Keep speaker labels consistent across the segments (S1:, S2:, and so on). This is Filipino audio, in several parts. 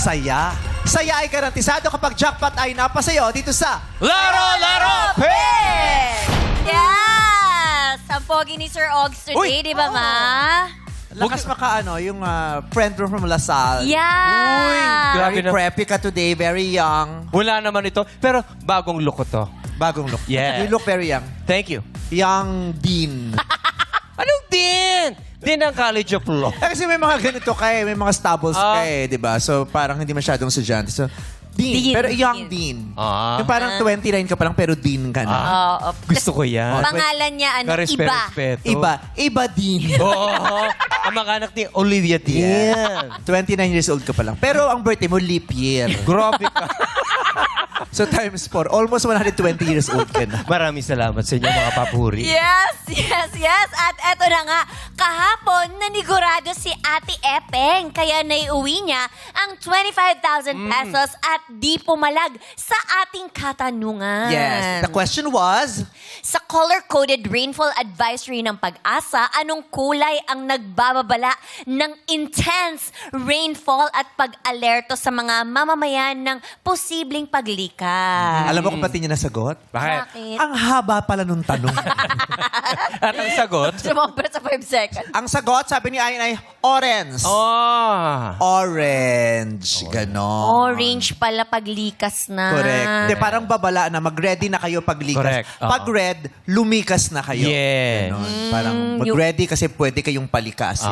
S1: saya. Saya ay garantisado kapag jackpot ay napasayo dito sa
S2: Laro!
S3: Yes! Ang pogi ni Sir Ogs today, di ba, ma?
S1: Lakas makaano, yung friend from LaSalle.
S3: Yeah!
S2: Grabe
S1: Very
S2: na.
S1: preppy ka today, very young.
S2: Wala naman ito. Pero bagong look ko to.
S1: Bagong look.
S2: Yeah.
S1: You look very young.
S2: Thank you.
S1: Young Dean.
S2: Anong din? Din ang College of Law.
S1: Kasi may mga ganito ka eh, may mga stubbles ka eh, di ba? So parang hindi masyadong estudyante. So, Dean,
S3: Dean,
S1: pero young
S3: Dean.
S1: Dean.
S2: Ah.
S1: Yung parang 29 ka pa lang pero Dean ka na.
S3: Oo.
S2: Gusto ko yan.
S3: Pangalan niya, ano, iba.
S2: Karespeto.
S1: Iba Dean.
S2: Oo. Ang mga anak ni Olivia Dean.
S1: 29 years old ka pa lang. Pero ang birthday mo, leap year.
S2: Grabe ka.
S1: So times 4, almost 120 years old ka na.
S2: Maraming salamat sa inyo mga papuri.
S3: Yes! At eto na nga, kahapon nanigurado si Ate Epeng. Kaya naiuwi niya ang 25,000 pesos at di pumalag sa ating katanungan.
S1: Yes. The question was,
S3: Sa color-coded rainfall advisory ng Pag-asa, anong kulay ang nagbababala ng intense rainfall at pag-alerto sa mga mamamayan ng posibleng paglikas?
S1: alam mo kung pati niya nasagot?
S3: Bakit?
S1: Ang haba pala nung tanong.
S2: At ang sagot?
S3: Sumobra sa 5 seconds.
S1: Ang sagot, sabi ni Ayn ay orange.
S2: Oh.
S1: Orange. Ganon.
S3: Orange pala paglikas na.
S1: Correct. Hindi, parang babala na. Mag-ready na kayo paglikas.
S2: Correct. Oo.
S1: Pag red, lumikas na kayo.
S2: Yes.
S1: Ganon. Parang mag-ready kasi pwede kayong palikasin.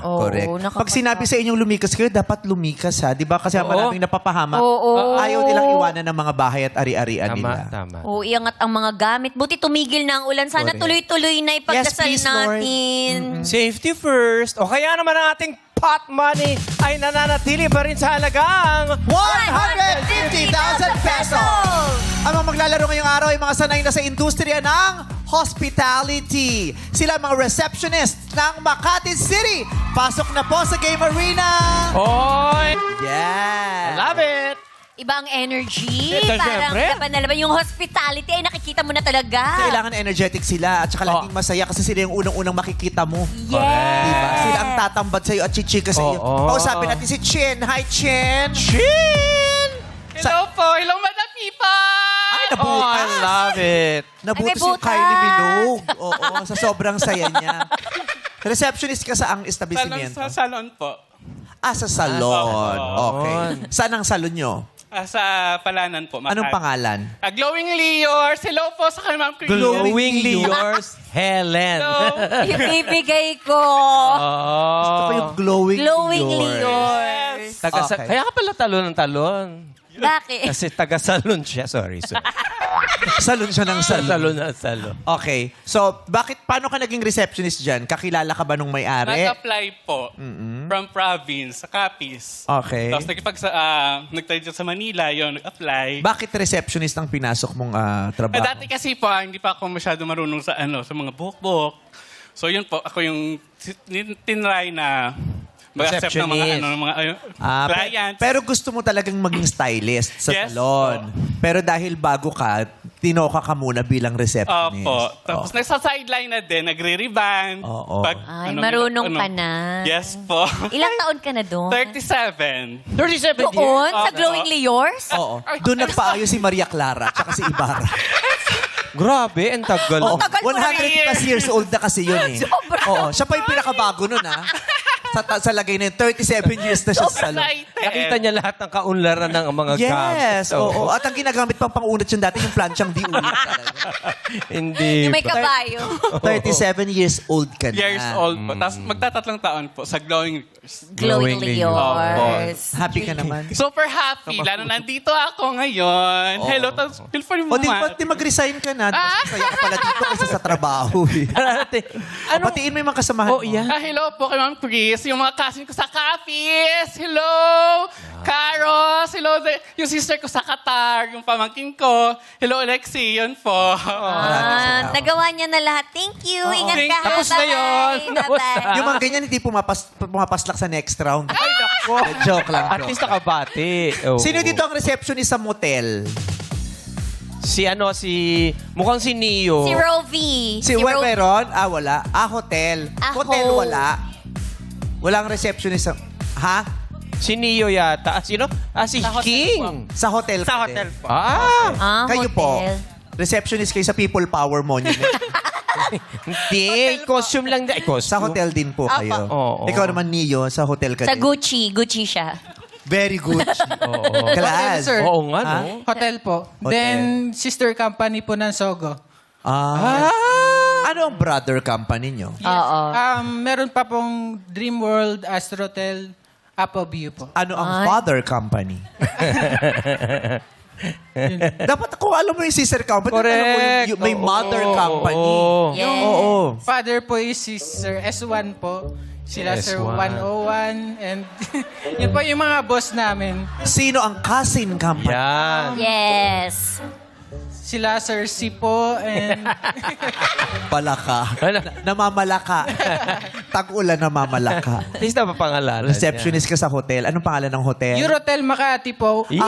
S3: Oo,
S1: Correct.
S3: nakakatawa.
S1: Pag sinabi sa inyong lumikas kayo, dapat lumikas ha. Di ba? Kasi
S2: Oo.
S1: maraming napapahamak.
S3: Oo.
S1: Ayaw nilang iwanan ng mga bahay at ari-arian nila.
S2: Tama.
S3: Oo, iangat ang mga gamit. Buti tumigil na ang ulan. Sana
S1: Correct.
S3: tuloy-tuloy na ipagdasal
S1: Yes, please, Lord.
S3: natin.
S2: Safety first. O kaya naman ang ating pot money ay nananatili pa rin sa halagang
S1: 150,000 pesos! Ang mga maglalaro ngayong araw ay mga sanay na sa industriya ng hospitality. Sila ang mga receptionist ng Makati City. Pasok na po sa Game Arena!
S2: Oy!
S1: Yeah!
S2: Love it!
S3: Iba ang energy.
S2: Ito,
S3: Parang
S2: syempre.
S3: laban na laban. Yung hospitality ay nakikita mo na talaga.
S1: Kailangan energetic sila at saka laging masaya kasi sila yung unang-unang makikita mo.
S3: Yes.
S1: Diba? Sila ang tatambat sa'yo at chichika sa'yo.
S2: Oo.
S1: Kausapin natin si Chin. Hi, Chin!
S2: Chin!
S4: Hello po! Hello, Madam Pipa!
S1: Ay,
S2: Oh,
S1: nabutas!
S2: I love it.
S1: Nabutas
S3: Ay, may
S1: yung
S3: butas.
S1: Kylie Minogue. Oo, sa sobrang saya niya. Receptionist ka sa ang establishmento?
S4: Sa salon po.
S1: Sa salon.
S4: salon.
S1: Okay. Saan ang salon nyo?
S4: Sa Palanan po.
S1: Anong
S4: Makati.
S1: pangalan?
S4: Glowingly yours. Hello po sa kay Ma'am Chris.
S2: Glowingly yours, Helen.
S4: Hello.
S3: Ibibigay ko.
S1: Ito pa yung glowing
S3: Glowingly
S1: yours.
S3: yours.
S1: Okay.
S2: Kaya ka pala talon ng talon.
S3: Bakit?
S2: Kasi taga-salon siya. Sorry.
S1: Salon siya ng salon.
S2: Salon na salon.
S1: Okay. So, paano ka naging receptionist dyan? Kakilala ka ba nung may-ari?
S4: Nag-apply po. From province, sa Capiz.
S1: Okay.
S4: Tapos nag-try dyan sa Manila, yun, nag-apply.
S1: Bakit receptionist ang pinasok mong trabaho?
S4: Dati kasi po, hindi pa ako masyado marunong sa mga book-book. So yun po, ako yung tinry na mag-accept ng mga clients.
S1: Pero gusto mo talagang maging stylist sa
S4: Yes,
S1: salon. Pero dahil bago ka, tinoka ka muna bilang receptionist.
S4: Opo. Tapos nasa sideline na din, nagre-reband.
S1: Oo.
S3: Ay, marunong ka na.
S4: Yes po.
S3: Ilang taon ka na doon?
S4: 37.
S2: 37 years?
S3: Doon? Sa
S4: Oo.
S3: Glowingly Yours?
S1: Oo. Doon nagpaayos si Maria Clara at si Ibarra.
S2: Grabe, ang tagal.
S1: Oo.
S3: tagal mo
S1: 100 plus years old na kasi yun eh.
S3: Sobra.
S1: Oo. Siya pa yung pinakabago nun ah. Sa lagay na yun, 37 years na siya sa salon.
S4: Excited.
S2: Nakita niya lahat ng kaunlaran ng mga
S1: Yes,
S2: gamit.
S1: oo. At ang ginagamit pang pangunat yun dati, yung planchang di ulit talaga.
S2: Hindi.
S3: Yung may
S2: pa.
S3: kabayo.
S1: 37 years old ka na.
S4: Years old po. Tapos magtatatlong taon po sa Glowing Years.
S3: Glowingly Yours.
S1: Happy ka naman.
S4: Super happy. Lalo nandito ako ngayon. Hello, tapos feel for
S1: O di mag-resign ka na. Mas masaya ka pala dito kaysa sa trabaho eh. Patiin mo yung mga kasamahan
S2: Oh,
S1: mo.
S2: yeah.
S4: Hello po kay Ma'am Chris. Yung mga cousin ko sa Capiz. Hello! Caros. Hello, yung sister ko sa Qatar. Yung pamangkin ko. Hello, Lexi. Yun po.
S3: Nagawa niya na lahat. Thank you. Ingat
S4: Thank-
S3: ka.
S2: Tapos na yun. Tapos na.
S1: Yung mga ganyan, hindi pumapaslak sa next round.
S2: Ay, nako.
S1: Joke lang.
S2: At
S1: joke.
S2: least nakabati. Oo.
S1: Sino dito ang receptionist sa motel?
S2: Mukhang si Neo.
S3: Si Rovi.
S1: Meron? Wala. Hotel.
S3: Ah,
S1: Hotel,
S3: ho.
S1: wala. Walang receptionist sa... Ha?
S2: Si Neo yata. Sino? Si
S4: Sa hotel
S2: King.
S1: Sa hotel.
S4: Sa
S1: ka
S4: hotel
S1: din.
S4: po.
S2: Ah!
S1: Kayo po,
S3: hotel.
S1: receptionist kayo sa People Power Monument.
S2: Hindi. Costume lang. Costume.
S1: Sa hotel din po kayo.
S2: Oo.
S1: Ikaw naman, Neo, sa hotel ka
S3: Sa
S1: din.
S3: Gucci. Gucci siya.
S1: Very good.
S2: Oo.
S1: Class.
S5: Sir.
S2: Oo nga,
S1: Ha?
S2: no?
S5: Hotel po.
S1: Hotel.
S5: Then, sister company po ng Sogo.
S1: Ano ang brother company nyo?
S3: Oo.
S5: Meron pa pong Dream World, Astrotel, Apple View po.
S1: Ano ang
S3: Ay.
S1: father company? Dapat kung alam mo yung sister company,
S2: Correct.
S1: alam mo yung may
S2: Oo.
S1: mother company.
S2: Oo.
S3: Yes.
S1: Oo.
S5: Father po is si Sir S1 po. Sila Sir
S2: S1.
S5: 101. And yun po yung mga boss namin.
S1: Sino ang cousin company?
S2: Yan.
S3: Yes.
S5: Sila Sir C po. And
S1: Palaka.
S2: Ano?
S1: Namamalaka. Tag-ulan namamalaka.
S2: At least napapangalanan
S1: Receptionist ka sa hotel. Anong pangalan ng hotel?
S5: Eurotel Makati po.
S2: niya.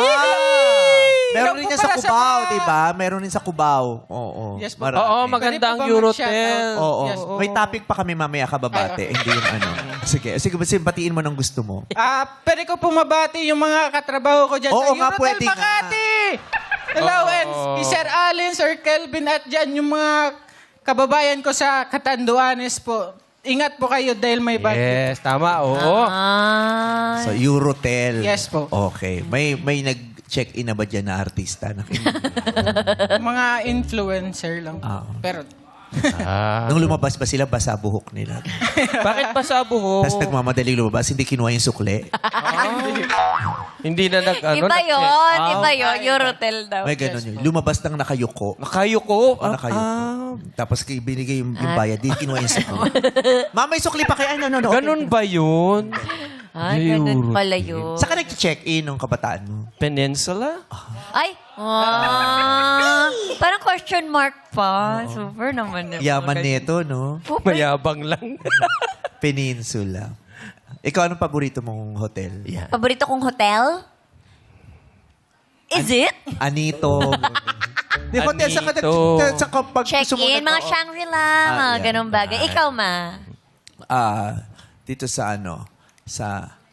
S1: Meron rin
S5: Ikaw
S1: yan
S5: po
S1: sa
S5: pala sa
S1: Cubao,
S5: mga-
S1: di ba? Meron rin sa Cubao. Oo.
S5: Yes po.
S1: Marami.
S2: Oo, maganda ang
S5: Pwede po ba
S2: Eurotel.
S5: mag-shoutout?
S1: Oo.
S5: Yes po.
S1: May topic pa kami mamaya kababate. Hindi yung ano. Sige, simpatiin mo ng gusto mo.
S5: Pwede ko pumabati yung mga katrabaho ko dyan
S1: Oo
S5: sa
S1: nga,
S5: Eurotel
S1: pwede nga.
S5: Makati. Hello, and si Sir Allen, Sir Kelvin at dyan yung mga kababayan ko sa Catanduanes po. Ingat po kayo dahil may bagyo.
S2: Yes, tama. Oo.
S3: Ah.
S1: So, Eurotel.
S5: Yes po.
S1: Okay. May nag-check-in na ba dyan na artista?
S5: Mga influencer lang.
S1: Ah.
S5: Pero,
S1: Nung lumabas ba sila, basa buhok nila.
S2: Bakit pa sa buho?
S1: Tapos nagmamadaling lumabas, hindi kinuha yung sukle.
S2: Hindi na
S3: Iba yun.
S2: nag-check
S3: Iba
S2: out.
S3: yun. Eurotel daw.
S1: May ganun yun. Lumabas ng nakayuko.
S2: Nakayuko.
S1: Nakayuko. Tapos binigay yung bayad, di kinuha yung sukle. Mama, may sukli pa kayo. Ano.
S2: Ganun ba yun?
S3: Ay, ganun pala yun.
S1: Saan ka nag-check-in ng kabataan mo?
S2: Peninsula?
S3: Ay! Parang question mark pa. Super naman.
S1: Yaman nito, no?
S2: Mayabang lang.
S1: Peninsula. Ikaw, anong paborito mong hotel?
S2: Yan.
S3: Paborito kong hotel? Is it?
S1: Anito. Di hotel sa
S2: Anito.
S1: sa kapag gusto mo
S3: Check-in,
S1: nag-
S3: mga Shangri-La, mga
S1: yan.
S3: ganong bagay. Ikaw, ma?
S1: Dito sa sa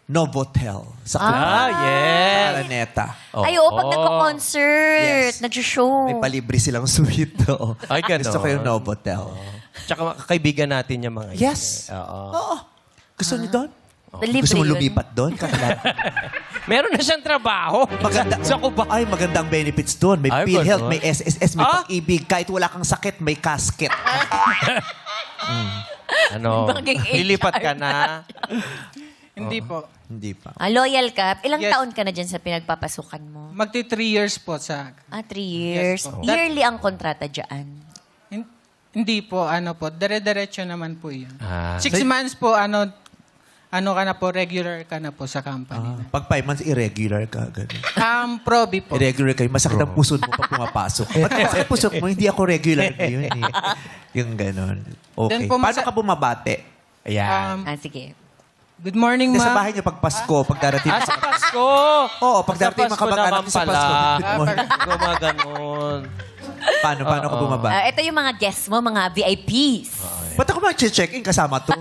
S1: Novotel. Sa
S2: Yes.
S1: Araneta.
S3: Ay, oo, pag nagko-concert,
S1: Yes.
S3: nag-show.
S1: May palibre silang suite doon.
S2: Ay, ganon.
S1: Gusto ko yung Novotel.
S2: Tsaka kaibigan natin yung mga
S1: Yes.
S2: Oo.
S1: Oo. Gusto niyo doon?
S3: Libre
S1: Gusto mo
S3: yun.
S1: lumipat doon? Kakilala.
S2: Meron na siyang trabaho.
S1: Maganda.
S2: Sa Cubao.
S1: Ay, magandang benefits doon. May
S2: Ay,
S1: PhilHealth,
S2: ganon.
S1: may SSS, may
S2: Ah?
S1: pag-ibig. Kahit wala kang sakit, may casket.
S2: Ano?
S3: Maging
S2: Lilipat
S3: HR.
S2: ka na.
S5: hindi po.
S1: Hindi pa.
S3: Loyal ka. Ilang
S5: Yes.
S3: taon ka na dyan sa pinagpapasukan mo?
S5: Magti 3 years po sa...
S3: 3 years.
S5: Yes po.
S3: Yearly ang kontrata dyan.
S5: Hindi po, dire-diretso naman po yun. 6
S1: So-
S5: months po, ano ka na po, regular ka na po sa company.
S1: Pag 5 months, irregular ka. Ganun.
S5: Proby po.
S1: Irregular kayo. Masakit ang pusod mo pag pumapasok. Ba't masakit ang pusod mo? Hindi ako regular ngayon. Eh. Yung ganon. Okay.
S5: Then po,
S1: Paano ka bumabate?
S2: Ayan.
S3: Sige.
S5: Good morning,
S1: Sa
S5: ma'am.
S1: bahay niyo pag Pasko, pag darating
S2: Sa Pasko.
S1: Oo, pag darating mga kamag-anak
S2: naman
S1: sa Pasko.
S2: pala.
S1: Good morning.
S2: Gumaganon.
S1: Paano ka bumabate?
S3: Ito yung mga guests mo, mga VIPs.
S1: Ba't ako mag-check-in kasama to?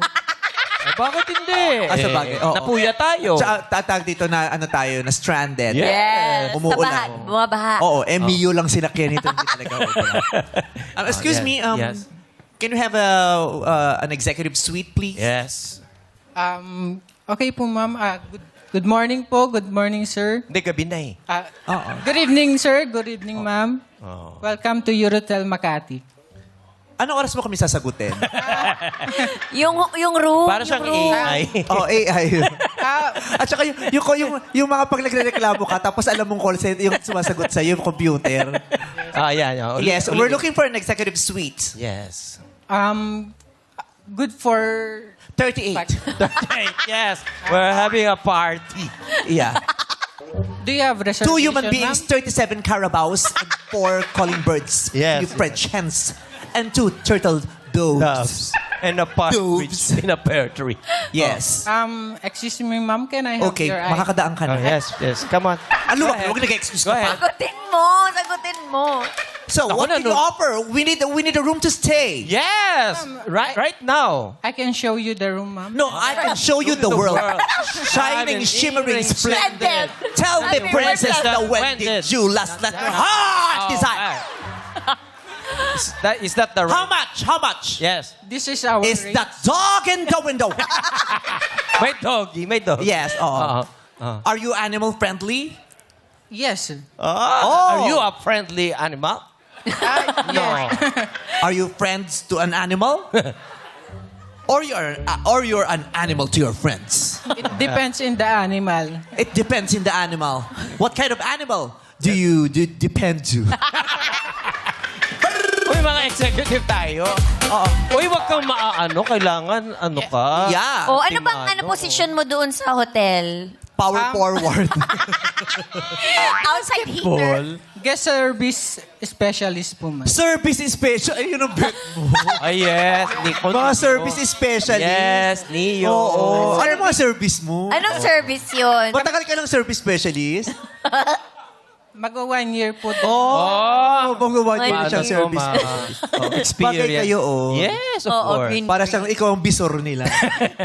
S2: Bakit hindi?
S1: Sa bagay. Oo.
S2: Napuya tayo.
S1: Tatag dito na na stranded.
S2: Yes.
S1: Umuulan.
S3: Bumabaha.
S1: Oo, MU lang sinakyan nito. Hindi talaga umuulan. Excuse me,
S2: Yes.
S1: can we have an executive suite, please?
S2: Yes.
S5: Okay po, ma'am. Good morning po. Good morning, sir.
S2: Hindi, gabi na eh.
S5: Good evening, sir. Good evening, ma'am.
S2: Oh.
S5: Welcome to Eurotel Makati.
S1: Anong oras mo kami sasagutin?
S3: Yung room.
S2: Para siyang AI.
S1: AI. At saka yung mga pag nagre-reklamo ka, tapos alam mong call center, yung sumasagot sa'yo, yung computer.
S2: Yan.
S1: Yes, we're looking for an executive suite.
S2: Yes.
S5: Good for...
S1: 38.
S2: Yes. We're having a party.
S1: Yeah.
S5: Do you have reservation,
S1: 2 human
S5: ma'am?
S1: beings, 37 carabaos, and 4 calling birds.
S2: Yes.
S1: Few French hens, and 2 turtle doves.
S2: And a partridge
S1: Doves.
S2: in a pear tree.
S1: Yes.
S5: Excuse me, ma'am. Can I have
S1: Okay,
S5: your eye?
S1: makakadaan ka
S2: Oh,
S1: na.
S2: yes. Come on.
S1: Ano
S2: Go
S1: ba?
S2: ahead.
S1: Huwag nag-excuse
S2: Go
S1: ka pa.
S2: ahead.
S3: Sagutin mo. Sagutin mo.
S1: So,
S2: Ako
S1: what
S2: na,
S1: can you
S2: no?
S1: offer? We need a room to stay.
S2: Yes! Right now.
S5: I can show you the room, ma'am.
S1: No, I can show you the world. Shining, shimmering, splendid. Tell me,
S3: Happy
S1: princess,
S3: birthday.
S1: now when did you last let your heart desire?
S2: Is that the
S1: How much? How much?
S2: Yes.
S5: This is our
S1: Is
S5: rate.
S1: that dog in the window?
S2: May doggy, may dog.
S1: Yes.
S2: Uh-huh.
S1: Are you animal friendly?
S5: Yes.
S2: Are you a friendly animal?
S5: Yes.
S1: Are you friends to an animal? Or you're an animal to your friends?
S5: It depends in the animal.
S1: It depends in the animal. What kind of animal do you depend to?
S2: Uy, mga executive tayo. Uy, wag kang maaano. Kailangan, ano ka?
S1: Yeah.
S3: Oh, ano bang posisyon mo doon sa hotel?
S1: Power forward.
S3: Outside heater.
S5: Guest service specialist po, ma'am.
S1: Service special. Ayun ang bet mo.
S2: Ay, yes. Nico.
S1: Mga service specialist.
S2: Yes, Neo.
S1: Oo. Ano mga service mo?
S3: Anong service yun?
S1: Matagal ka ng service specialist?
S5: Mag-1 year po.
S1: Oh, bonggawan ko
S3: Ano
S1: siya
S3: yun,
S1: service
S2: ma-
S1: specialist.
S2: Experience.
S1: Bagay kayo, oh.
S2: Yes, of
S3: Oo,
S2: course.
S3: green.
S1: Para siyang ikaw ang bisor nila. Okay,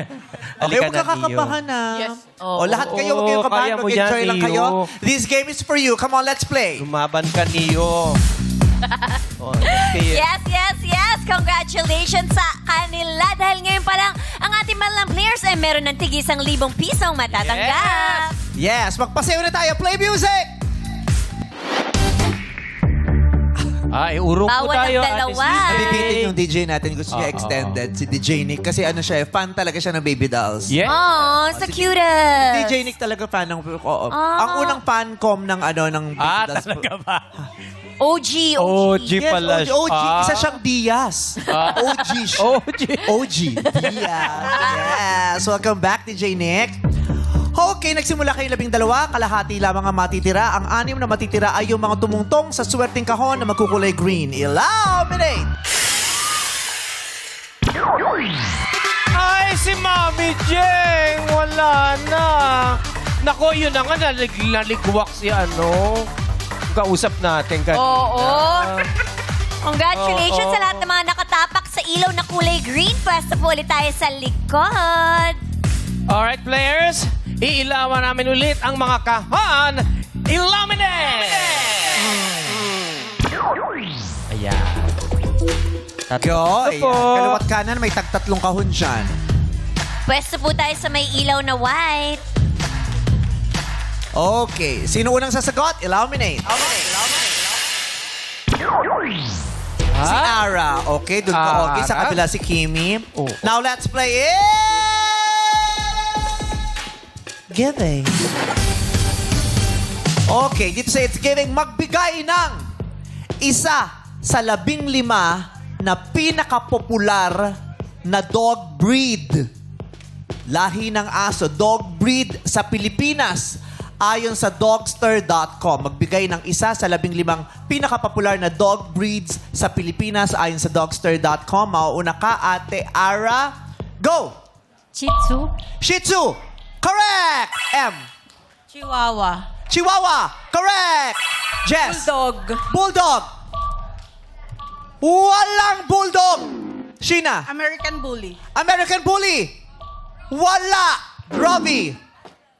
S2: Halika
S1: huwag
S2: na,
S1: kakakabahan na.
S5: Yes.
S1: O, lahat kayo, huwag kayong
S2: kaya
S1: kabahan.
S2: mo
S1: Mag-enjoy
S2: yan,
S1: lang
S2: Neo.
S1: kayo. This game is for you. Come on, let's play.
S2: Lumaban ka, Neo. Oh, okay.
S3: Yes! Congratulations sa kanila dahil ngayon pa lang ang ating malang players ay meron ng tig 1,000 pisong matatanggap.
S1: Yes, magpasayo na tayo. Play music!
S2: Ay, urong po
S3: Bawal
S2: tayo.
S3: ang
S2: Ate
S3: dalawa.
S2: Sisi.
S1: Nabibitin yung DJ natin. Gusto niya extended. Si DJ Nick. Kasi ano siya, fan talaga siya ng Baby Dolls.
S2: Yes.
S3: Oh, sa cutest.
S1: DJ Nick talaga fan ng... Ang unang fancom ng ng Baby Dolls.
S2: Talaga ba?
S3: OG.
S2: OG
S1: Yes,
S2: pala
S1: OG. OG.
S2: siya.
S1: Isa siyang Diaz. OG siya.
S2: OG.
S1: OG. Diaz. Yes. Welcome back, DJ Nick. Okay, nagsimula kayo 12, kalahati lamang ang matitira. Ang 6 na matitira ay yung mga tumungtong sa swerteng kahon na magkukulay green. Illuminate!
S2: Ay, si Mami Jeng! Wala na. Nako, yun na nga. Naligwak si kausap natin kanina.
S3: Oo. Congratulations
S2: Oo.
S3: sa lahat ng mga nakatapak sa ilaw na kulay green. Pwesta po ulit tayo sa likod.
S2: Alright, players. Iilawan namin ulit ang mga kahon. Illuminate! Ayan.
S1: Yo,
S2: Ito po.
S1: ayan. Kaliwat kanan, may tagtatlong kahon dyan.
S3: Pwesta po tayo sa may ilaw na white.
S1: Okay, sino unang sasagot? Illuminate. Si Ara. Okay, doon ka, okay. Sa
S2: Ara?
S1: kabila si Kimi.
S2: Oo.
S1: Now let's play it! Giving. Okay, dito sa It's Giving, magbigay ng isa sa 15 na pinakapopular na dog breed. Lahi ng aso, dog breed sa Pilipinas. Ayon sa dogster.com, magbigay ng isa sa 15 pinakapopular na dog breeds sa Pilipinas. Ayon sa dogster.com, mauuna ka, Ate Ara. Go!
S6: Shih Tzu.
S1: Shih Tzu. Correct! M.
S6: Chihuahua.
S1: Chihuahua. Correct! Jess.
S6: Bulldog.
S1: Bulldog. Walang bulldog. Sheena.
S6: American Bully.
S1: American Bully. Wala. Robbie.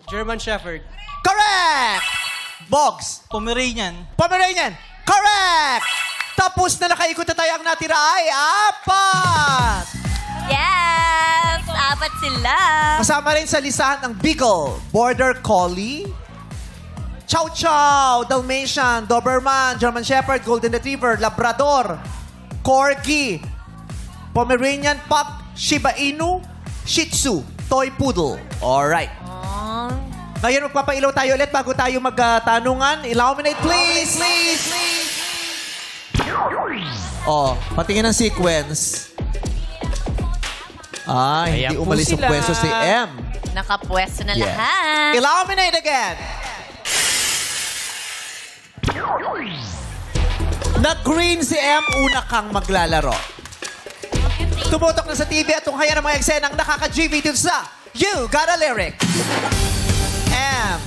S5: German Shepherd.
S1: Correct! Bogs.
S5: Pomeranian.
S1: Pomeranian. Correct! Tapos na nakaikot na tayo. Ang natira ay 4.
S3: Yes! 4 sila.
S1: Kasama rin sa listahan ng Beagle, Border Collie, Chow Chow, Dalmatian, Doberman, German Shepherd, Golden Retriever, Labrador, Corgi, Pomeranian Pug, Shiba Inu, Shih Tzu, Toy Poodle. Alright.
S3: Oh.
S1: Ngayon magpapailaw tayo ulit bago tayo magtanungan. Illuminate, please! Oh, patingin ng sequence. Hindi
S2: Ayan po
S1: umalis ang
S2: sila.
S1: pwesto si M.
S3: Nakapwesto na
S1: Yeah.
S3: lahat.
S1: Illuminate again. Nag-green si M, una kang maglalaro. Tumutok na sa TV at tunghayan ang mga eksenang nakaka-GV dito sa You Got a Lyric. M.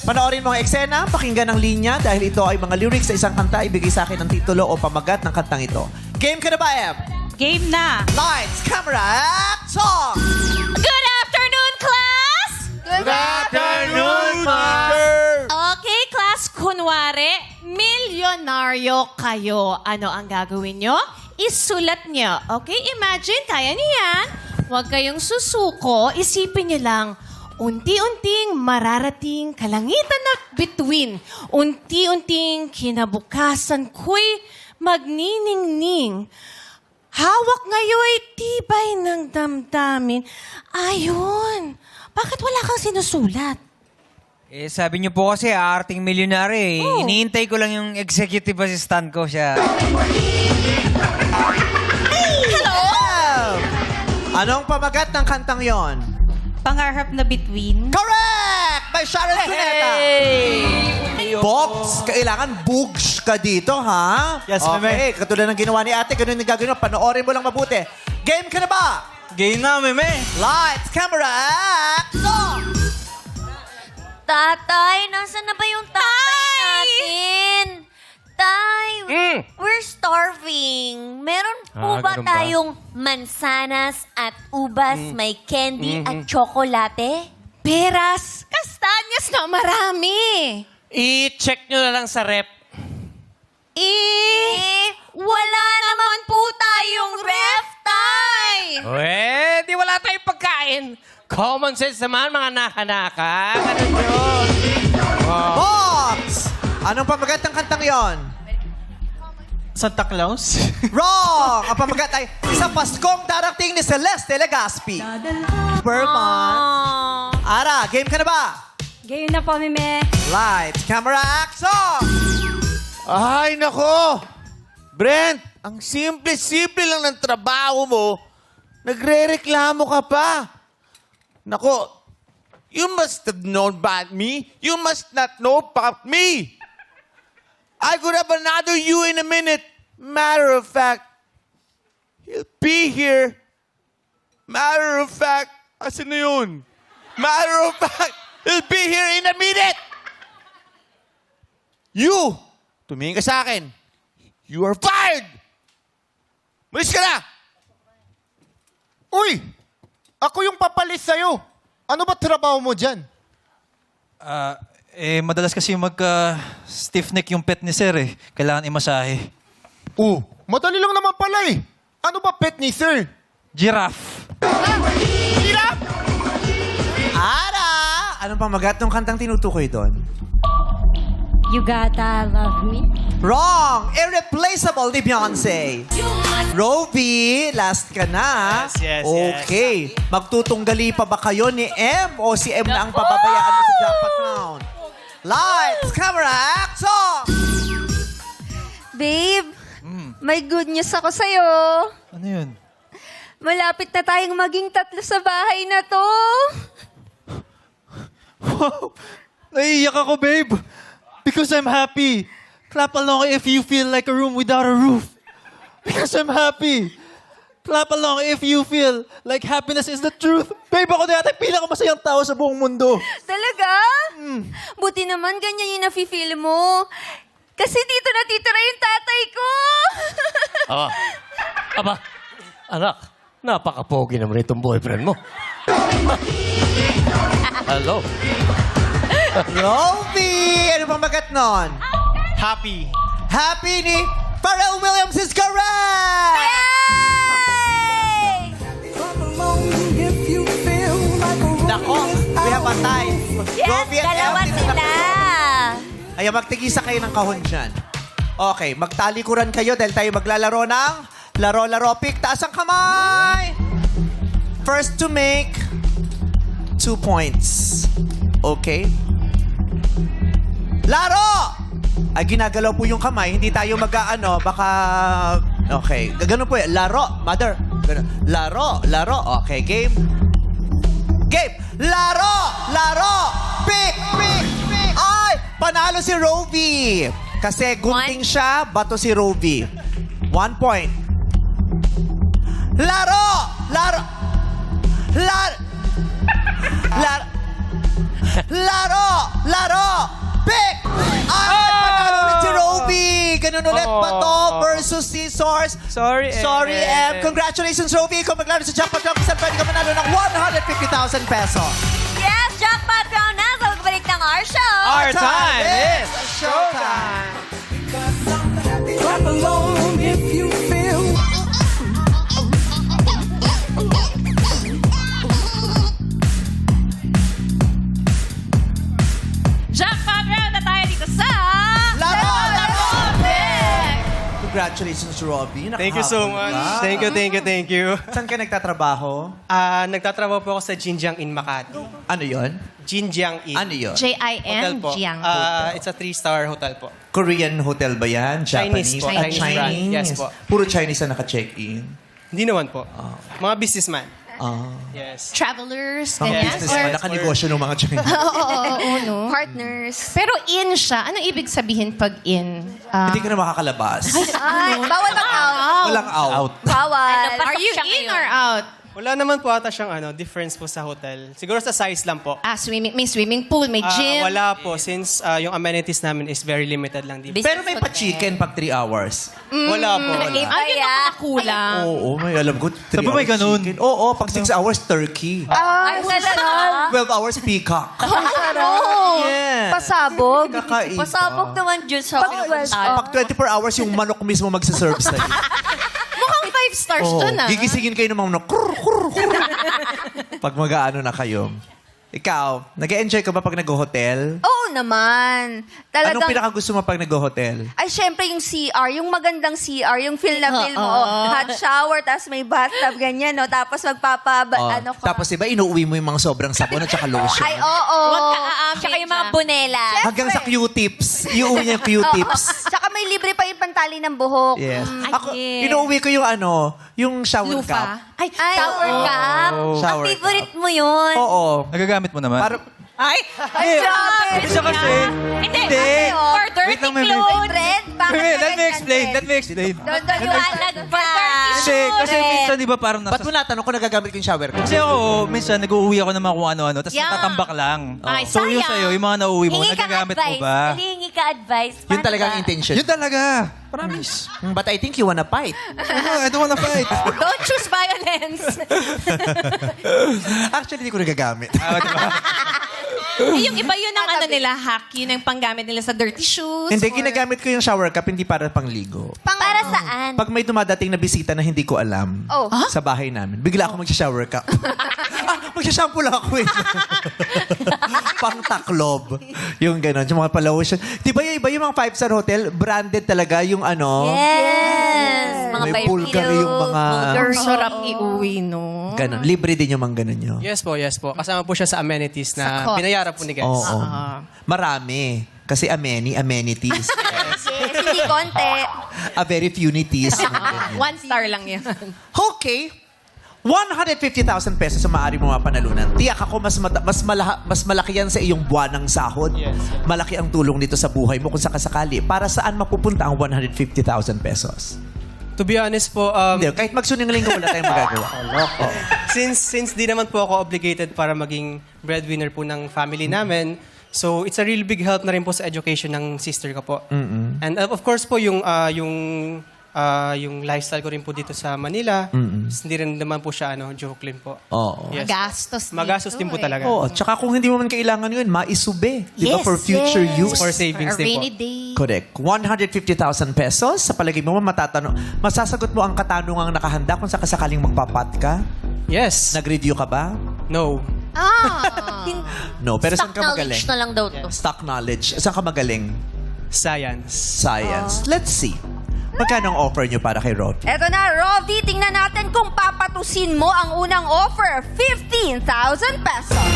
S1: Panoorin mo ang eksena, pakinggan ang linya dahil ito ay mga lyrics sa isang kanta. Ibigay sa akin ang titulo o pamagat ng kantang ito. Game ka na ba, Em?
S6: Game na.
S1: Lights, camera, action!
S3: Good afternoon, class!
S2: Good afternoon, Ma'am!
S6: Okay, class. Kunwari, milyonaryo kayo. Ano ang gagawin nyo? Isulat nyo. Okay, imagine, kaya niyo yan. Huwag kayong susuko. Isipin nyo lang, unti-unting mararating kalangitan at bituin. Unti-unting kinabukasan ko'y magniningning. Hawak ngayoy tibay ng damdamin. Ayun. Bakit wala kang sinusulat?
S7: Eh, sabi niyo po kasi, aarting milyonaryo eh.
S6: Oh.
S7: Iniintay ko lang yung executive assistant ko siya.
S3: Hello?
S1: Anong pamagat ng kantang yon?
S6: Pangarap na between.
S1: Correct! By Sharon Cuneta. Box, kailangan bugs ka dito, ha?
S8: Yes,
S1: okay. Katulad ng ginawa ni ate, ganun yung gagawin mo. Panoorin mo lang mabuti. Game ka na ba?
S8: Game na, meme.
S1: Lights, camera, action!
S3: Tatay, nasaan na ba yung tatay natin? Tay, we're starving. Meron po ba
S2: ganun ba?
S3: tayong mansanas at ubas, may candy at tsokolate?
S6: Peras, kastanyas na marami.
S2: I-check nyo na lang sa rep.
S3: Wala naman po tayong ref, tay!
S2: Di wala tayong pagkain. Common sense naman, mga nakanaka. Ganun yun.
S1: Box! Anong pamagat ng kantang yon?
S8: Santa Claus.
S1: Wrong! Ang pamagat ay sa Paskong darating ni Celeste Legaspi. Berman. Ara, game ka na ba?
S6: Game na po, Mime.
S1: Lights, camera, action!
S9: Ay, nako! Brent, ang simple-simple lang ng trabaho mo, nagre-reklamo ka pa. Nako, you must have known about me. You must not know about me. I could have another you in a minute. Matter of fact, he'll be here. Matter of fact, asan na yun? Matter of fact, he'll be here in a minute. You, tumingin ka sa akin. You are fired! Malis ka na!
S10: Uy! Ako yung papalis sa'yo. Ano ba trabaho mo dyan?
S8: Madalas kasi stiff neck yung pet ni Sir eh. Kailangan imasahe.
S10: Madali lang naman pala eh. Ano ba pet ni Sir?
S8: Giraffe.
S1: Ara! Anong pamagat ng kantang tinutukoy doon?
S6: You gotta love me.
S1: Wrong! Irreplaceable ni Beyonce. Roby, last ka na.
S8: Yes.
S1: Okay. Magtutunggali pa ba kayo ni M o si M na ang pababayaan mo sa jackpot round? Lights, camera, action!
S11: Babe, may good news ako sa'yo.
S8: Ano yun?
S11: Malapit na tayong maging tatlo sa bahay na to.
S8: Wow! Naiiyak ako, babe. Because I'm happy. Clap along if you feel like a room without a roof. Because I'm happy. Clap along if you feel like happiness is the truth. Babe, ako na yata yung pinakamasayang tao sa buong mundo.
S11: Talaga? Buti naman ganyan yung nafe-feel mo. Kasi dito natitira yung tatay ko.
S2: Aba, anak, napaka-pogi naman itong boyfriend mo. Hello.
S1: Roby! Ano pamagat nun?
S8: Happy.
S1: Happy ni Pharrell Williams is correct!
S11: Yay!
S1: Nako, we have a tie.
S11: Yes,
S1: Roby at
S11: dalawa
S1: Em,
S11: sila.
S1: Ay, magtigisa kayo ng kahon dyan. Okay, magtalikuran kayo dahil tayo maglalaro ng laro-laro pick. Taas ang kamay! First to make 2 points. Okay? Laro! Ay, ginagalaw po yung kamay. Hindi tayo mag-ano, baka... Okay, ganun po yan. Laro, mother. Ganun. Laro. Okay, game. Game! Laro! Pick! Ay! Panalo si Roby. Kasi gunting siya, bato si Roby. 1 point. Laro! Laro! ngayon ulit.
S2: Oo.
S1: Bato versus Scissors.
S2: Sorry, Em.
S1: Sorry, Em. Congratulations, Rovi. Ikaw maglaro sa Jackpot Round, kung pwede ka manalo ng 150,000 pesos.
S3: Yes, jackpot round na. So, magbalik ng our show.
S2: Our time is
S1: showtime.
S6: Jackpot round na tayo dito sa...
S1: Laro! Congratulations, Robbie.
S12: Thank you so much. Thank you.
S1: Saan ka nagtatrabaho?
S12: Nagtatrabaho po ako sa Jinjiang in Makati.
S1: Ano yon?
S12: Jinjiang in.
S1: Ano yun?
S12: Hotel po.
S6: Jiang.
S12: It's a 3-star hotel po.
S1: Korean hotel ba yan?
S12: Chinese
S1: Japanese?
S12: po.
S1: Ah,
S12: Chinese
S1: Chinese.
S12: brand. Yes po.
S1: Puro Chinese na naka-check-in.
S12: Hindi naman po. Mga businessman.
S1: Ah.
S12: Yes.
S6: Travelers,
S1: Mga
S6: ganyan.
S1: businessman, nakanegosyo ng mga Chinese.
S6: Oo, no?
S11: Partners.
S6: Pero in siya. Anong ibig sabihin pag in?
S1: Hindi ka na makakalabas.
S11: Ay, bawal mag-out.
S1: Walang out.
S11: Bawal.
S6: Are you in or out?
S12: Wala naman po ata siyang difference po sa hotel. Siguro sa size lang po.
S6: May swimming pool, may gym.
S12: Wala po since yung amenities namin is very limited lang dito.
S1: Pero may pa-chicken pag 3 hours.
S12: Wala po. Wala.
S6: Ay, yun ang kulang.
S1: Oo, may alam ko. 3
S8: Sabi may
S1: hours
S8: ganun?
S1: chicken. Oo, pag 6 hours, turkey.
S3: Ay, talaga.
S1: 12 hours, peacock. Yes.
S11: Pasabog.
S1: Kakaiba.
S3: Pasabog naman dyan sa
S1: Pag 24 hours, yung manok mismo magsaserve sa'yo.
S6: Mukhang 5 stars
S1: Oo,
S6: dun, ah.
S1: gigisingin kayo ng mga manok. Krr, krr, krr. Pag mag-aano na kayo. Ikaw, nag-enjoy ka ba pag nag-hotel?
S11: Oo naman. Talagang,
S1: Anong pinakagusto mo pag nag-hotel?
S11: ay, syempre yung CR, yung magandang CR, yung feel na feel mo. Hot shower, tapos may bathtub, ganyan, no? Tapos ano ka.
S1: Tapos iba, inuuwi mo yung mga sobrang sabon at saka lotion.
S11: Ay, oo.
S6: Huwag ka aamin
S3: Tsaka yung mga
S6: siya.
S3: bunela.
S1: Hanggang sa Q-tips. Iuwi niya yung Q-tips.
S11: Tsaka may libre pa yung pantali ng buhok.
S1: Yes. Ako,
S3: yes.
S1: inuuwi ko yung yung shower cup.
S6: Lufa. Ay,
S3: Shower cup. Ang
S1: Shower
S3: favorite mo yun.
S1: Oo.
S8: Nagagamit mo naman?
S1: Para,
S3: Ay,
S8: Hindi siya kasi.
S3: Hindi.
S8: Hindi.
S3: For dirty
S8: Wait lang, may-
S3: clothes.
S11: Red, bakit
S8: Wait, let me
S11: ganyan,
S8: explain.
S11: Red?
S8: Let me explain.
S11: Don't you
S3: Liwanag pa.
S8: Kasi minsan, di ba, parang
S1: ba't mo natanong kung nagagamit ko yung shower cup?
S8: Kasi ako, minsan nag-uuwi ako ng mga kung ano-ano, tapos
S3: Yeah.
S8: natatambak lang.
S3: Ay,
S8: So yung
S3: sayang.
S8: sa'yo, yung mga nauuwi mo,
S3: Hingi ka
S8: nagagamit mo
S3: advice.
S8: ba?
S3: Hingi ka advice.
S1: Yun
S3: Paano
S1: talagang
S3: ba?
S1: intention.
S8: Yun talaga. Promise.
S1: But I think you wanna fight.
S8: I don't wanna fight.
S6: Don't choose violence.
S1: Actually, hindi ko nagagamit.
S6: Yung iba yun ang ano nila, hack. Yun ang panggamit nila sa dirty shoes.
S1: Hindi,
S6: or-
S1: ginagamit ko yung shower cup, hindi para pangligo.
S3: Para saan?
S1: Pag may dumadating na bisita na hindi ko alam
S11: Oh.
S1: sa bahay namin, bigla ako magsha-shower cup. Magsha-shampoo lang ako eh. Pang taklob. Yung gano'n, yung mga palotion. Di ba yung iba yung mga 5-star hotel, branded talaga yung
S3: Yes. Mga
S1: May
S3: by
S1: Bulgari yung mga...
S6: Ang sarap iuwi, no?
S1: Ganon. Libre din yung mga ganon nyo.
S12: Yes po. Kasama po siya sa amenities na
S6: Sa cost.
S12: binayaran po ni guys.
S1: Oo. Marami. Kasi amenities.
S11: Yes, hindi konti.
S1: A very few nities.
S6: 1 star lang yan.
S1: Okay. 150,000 pesos ang maaari mo mapanalunan. Tiyak ako, mas malaki yan sa iyong buwan ng sahod.
S12: Yes.
S1: Malaki ang tulong nito sa buhay mo kung sakasakali. Para saan mapupunta ang 150,000 pesos?
S12: To be honest po,
S1: Hindi, kahit magsuningaling ka, wala tayong magagawa.
S12: since di naman po ako obligated para maging breadwinner po ng family namin, so it's a real big help na rin po sa education ng sister ko po. And of course po yung lifestyle ko rin po dito sa Manila, hindi rin naman po siya Jokelin po.
S1: Oo.
S12: Yes.
S6: Magastos
S12: Magastos din po talaga.
S1: Oo, tsaka kung hindi mo man kailangan yun, maisube. Di ba?
S3: Yes,
S1: For future
S3: yes.
S1: use.
S12: For savings
S6: A
S12: din po.
S6: rainy day.
S1: Correct. 150,000 pesos. Sa palagay mo, masasagot mo ang katanungang nakahanda kung sakasakaling magpapat ka?
S12: Yes.
S1: Nag-review ka ba?
S12: No.
S1: No. Pero saan
S3: Stock
S1: ka magaling?
S3: knowledge na lang daw to.
S1: Stock knowledge. Saan ka magaling?
S12: Science.
S1: Science. Let's see. Magkano ang offer nyo para kay Rob?
S11: Eto na, Rovi, tingnan natin kung papatusin mo ang unang offer. 15,000 pesos.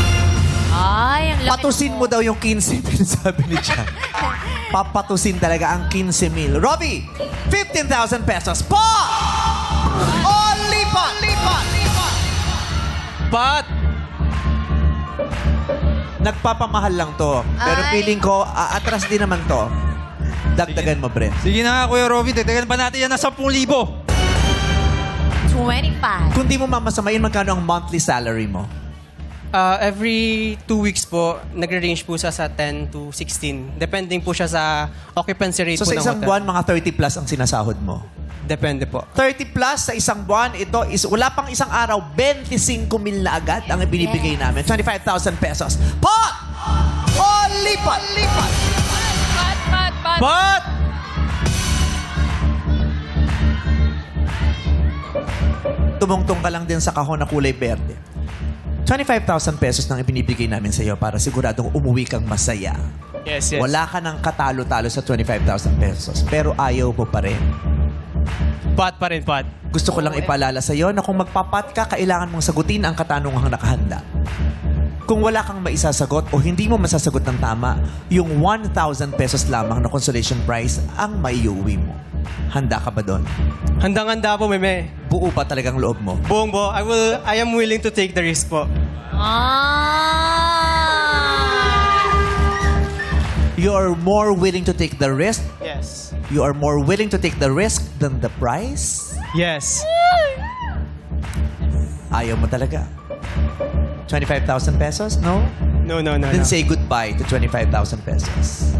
S3: Ay, ang laki.
S1: Patusin mo daw yung 15 mil, sabi ni Chan. Papatusin talaga ang 15 mil. Robbie, 15,000 pesos. Pa! Only pot! But, nagpapamahal lang to. Pero
S11: Ay.
S1: feeling ko, atras din naman to. Dagdagan mo, Brent.
S8: Sige na nga, Kuya Robby. Dagdagan pa natin yan ng 10,000.
S3: 25.
S1: Kung di mo mamasamayin, magkano ang monthly salary mo?
S12: Every 2 weeks po, nagre-range po siya sa 10 to 16. Depending po siya sa occupancy rate
S1: So
S12: po
S1: sa
S12: ng
S1: isang
S12: hotel.
S1: buwan, mga 30 plus ang sinasahod mo.
S12: Depende po.
S1: 30 plus sa isang buwan, ito is wala pang isang araw, 25,000 na agad ang ibinibigay namin. 25,000 pesos. Pot! O lipat! Lipat!
S2: But,
S1: Tumungtong ka lang din sa kahon na kulay berde. 25,000 pesos nang ibinibigay namin sa iyo para siguradong umuwi kang masaya.
S12: Yes, yes.
S1: Wala ka ng katalo-talo sa 25,000 pesos, pero ayaw mo pa rin.
S12: Pot pa rin, pot.
S1: Gusto ko lang ipaalala sa iyo na kung magpapat ka, kailangan mong sagutin ang katanungang nakahanda. Kung wala kang maisasagot o hindi mo masasagot ng tama, yung 1,000 pesos lamang na consolation prize ang maiuwi mo. Handa ka ba doon?
S12: Handang-handa po, meme.
S1: Buo pa talagang loob mo.
S12: Buong bo, I am willing to take the risk po.
S1: You are more willing to take the risk?
S12: Yes.
S1: You are more willing to take the risk than the prize?
S12: Yes.
S1: Ayaw mo talaga. 25,000 pesos? No?
S12: No, no, no,
S1: Then
S12: no.
S1: say goodbye to 25,000 pesos.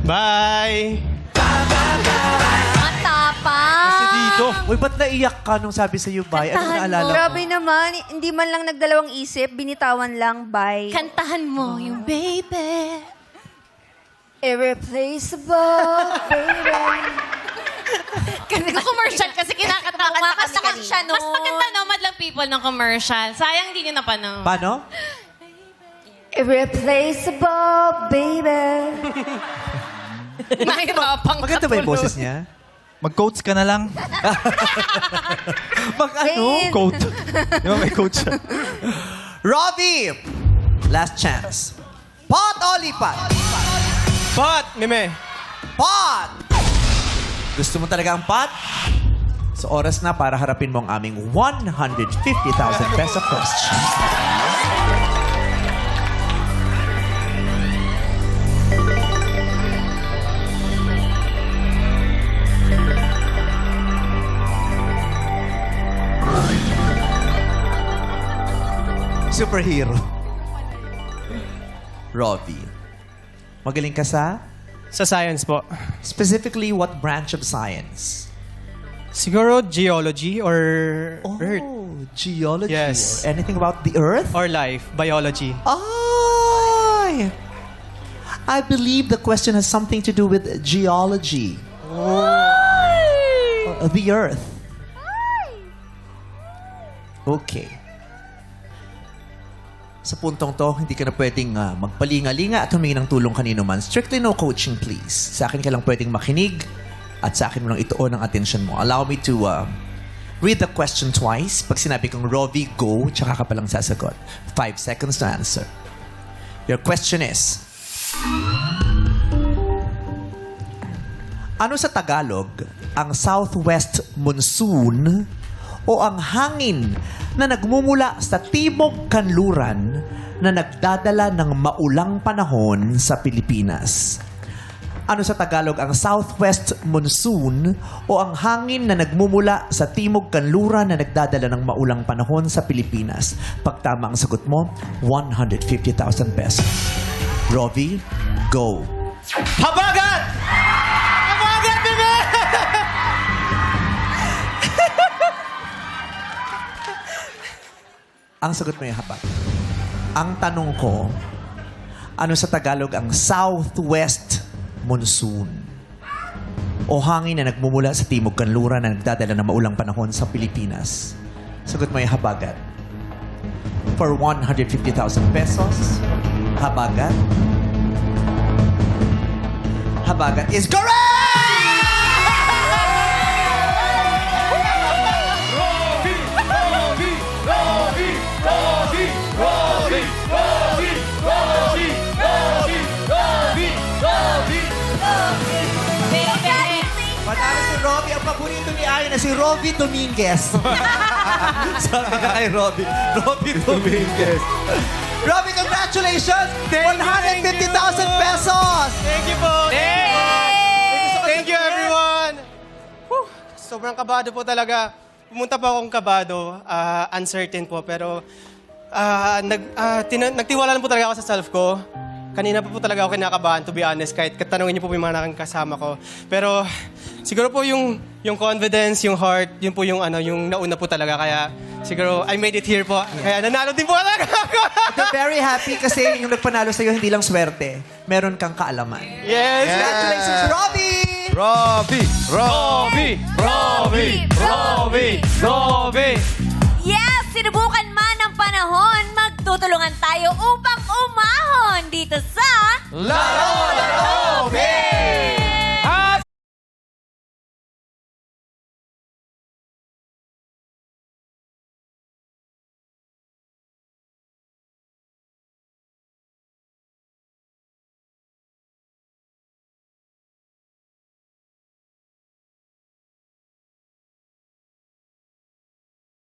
S12: Bye!
S3: Matapang!
S1: Dito. Uy, ba't naiyak ka nung sabi sa'yo bye? Ano naalala mo?
S11: Grabe naman, hindi man lang nagdalawang isip, binitawan lang, bye.
S6: Kantahan mo yung baby.
S11: Irreplaceable, baby.
S6: Kasi commercial kasi kinakatawa.
S3: Kumakanta kasi siya
S6: Mas maganda no, madlang people ng commercial. Sayang hindi nyo napanood.
S1: Paano?
S11: Irreplaceable, baby.
S6: Mahirapang
S1: Maganda ba yung boses niya?
S8: Mag-coach ka na lang.
S1: Mag-ano?
S11: Ayun.
S8: Coach. Di ba may coach siya?
S1: Robbie! Last chance. Pot o lipat?
S12: Pot, meme.
S1: Pot! Gusto mo talaga ang pot? So oras na para harapin mo ang aming 150,000 peso question. Superhero. Robbie. Magaling ka sa?
S12: Sa science po.
S1: Specifically, what branch of science?
S12: Siguro geology or earth.
S1: Geology.
S12: Yes.
S1: Or anything about the earth?
S12: Or life, biology.
S1: Ay! I believe the question has something to do with geology. The earth. Okay. Sa puntong to, hindi ka na pwedeng magpalinga-linga at humingi ng tulong kanino man. Strictly no coaching, please. Sa akin ka lang pwedeng makinig at sa akin mo lang ituon ang attention mo. Allow me to read the question twice. Pag sinabi kong Robbie, go, tsaka ka palang sasagot. 5 seconds to answer. Your question is, ano sa Tagalog ang southwest monsoon o ang hangin na nagmumula sa timog kanluran na nagdadala ng maulang panahon sa Pilipinas? Ano sa Tagalog ang southwest monsoon o ang hangin na nagmumula sa timog kanluran na nagdadala ng maulang panahon sa Pilipinas? Pag tama ang sagot mo, 150,000 pesos. Robbie, go.
S2: habagat! Habagat, bebe!
S1: Ang sagot mo yung habat. Ang tanong ko, ano sa Tagalog ang southwest monsoon? O hangin na nagmumula sa timog kanluran na nagdadala ng maulang panahon sa Pilipinas? Sagot mo yung habagat. For 150,000 pesos, habagat. Habagat is correct! Panalo si Robbie. Ang paborito ni Aya na si Robbie Dominguez. Sabi ka kay Robbie. Robbie Dominguez. Robbie, congratulations! 150,000 pesos!
S12: Thank you po. Thank you, everyone. Whew, sobrang kabado po talaga. Pumunta po akong kabado. Uncertain po, pero nagtiwala lang po talaga ako sa self ko. Kanina pa po talaga ako kinakabahan, to be honest, kahit katanungin niyo po yung mga nakakasama ko. Pero siguro po yung confidence, yung heart, yun po yung nauna po talaga. Kaya siguro I made it here po. Kaya nanalo din po talaga ako.
S1: I'm very happy kasi yung nagpanalo sa'yo hindi lang swerte. Meron kang kaalaman.
S12: Yes!
S1: Congratulations, Robbie!
S2: Robbie!
S3: Yes, sinubukan man ng panahon, magtutulungan tayo upang umahon dito sa...
S2: Laro!